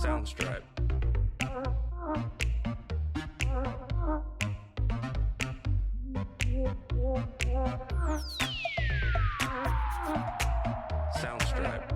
Soundstripe. Soundstripe.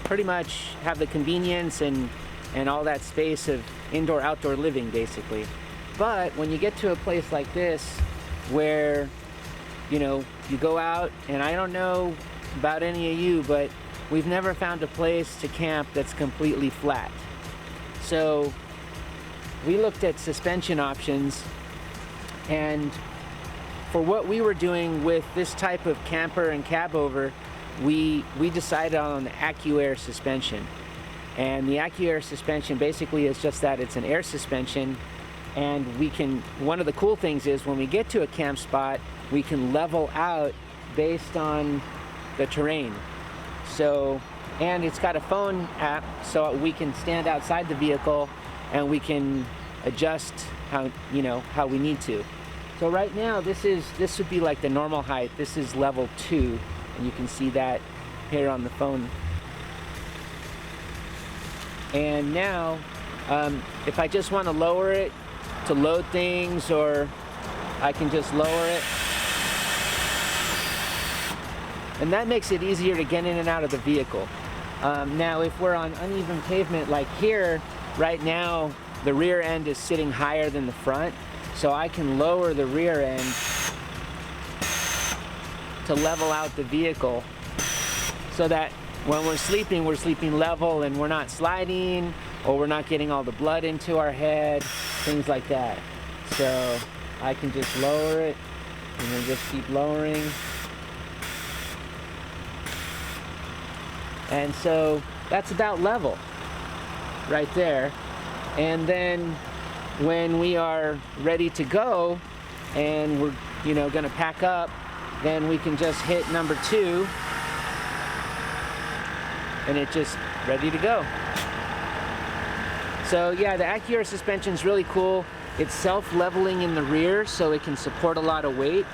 Pretty much have the convenience and all that space of indoor-outdoor living, basically. But when you get to a place like this, where, you know, you go out, and I don't know about any of you, but we've never found a place to camp that's completely flat. So we looked at suspension options, and for what we were doing with this type of camper and cab over, we decided on the Accuair suspension. And the Accuair suspension basically is just that, it's an air suspension, and we can, one of the cool things is when we get to a camp spot, we can level out based on the terrain. So, and it's got a phone app, so we can stand outside the vehicle and we can adjust how, you know, how we need to. So right now, this would be like the normal height. This is level 2. And you can see that here on the phone. And now, if I just want to lower it to load things, or I can just lower it. And that makes it easier to get in and out of the vehicle. Now, if we're on uneven pavement like here, right now, the rear end is sitting higher than the front. So I can lower the rear end to level out the vehicle, so that when we're sleeping level and we're not sliding, or we're not getting all the blood into our head, things like that. So I can just lower it, and then just keep lowering. And so that's about level right there. And then when we are ready to go and we're, you know, gonna pack up, then we can just hit number 2 and it's just ready to go. So yeah, the Accuair suspension is really cool. It's self-leveling in the rear, so it can support a lot of weight.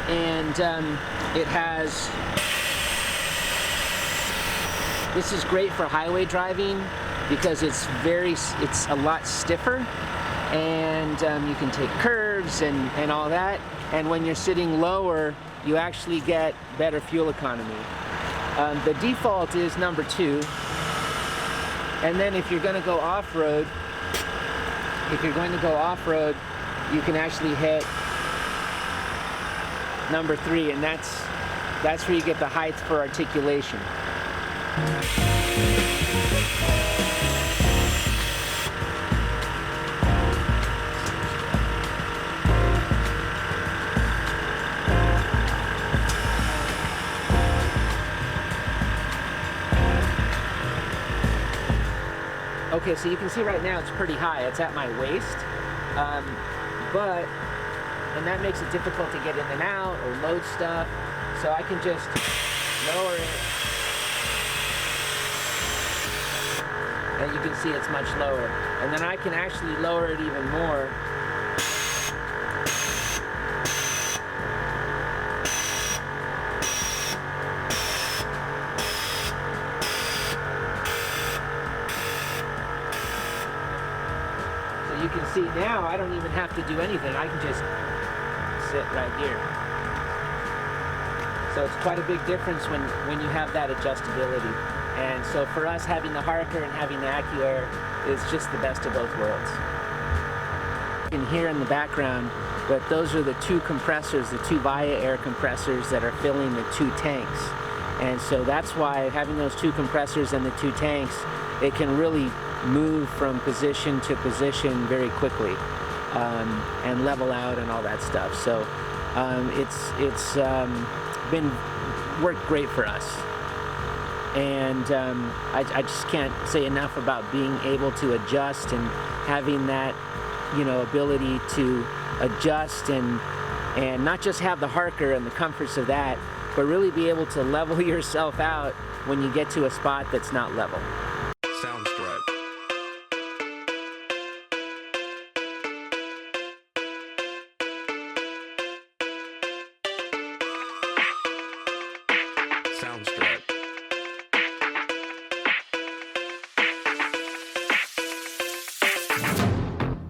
And it has, this is great for highway driving because it's a lot stiffer, and you can take curves and all that. And when you're sitting lower, you actually get better fuel economy. The default is number 2. And then if you're going to go off-road, you can actually hit number 3, and that's where you get the height for articulation. Okay, so you can see right now it's pretty high. It's at my waist, and that makes it difficult to get in and out or load stuff. So I can just lower it, and you can see it's much lower. And then I can actually lower it even more. You can see now I don't even have to do anything. I can just sit right here. So it's quite a big difference when you have that adjustability. And so for us, having the Harker and having the Accuair is just the best of both worlds. You can hear in the background, but those are the 2 compressors, the 2 Via air compressors that are filling the 2 tanks. And so that's why having those 2 compressors and the 2 tanks, it can really move from position to position very quickly, and level out and all that stuff. So it's been worked great for us, and I just can't say enough about being able to adjust and having that, you know, ability to adjust and not just have the Harker and the comforts of that, but really be able to level yourself out when you get to a spot that's not level.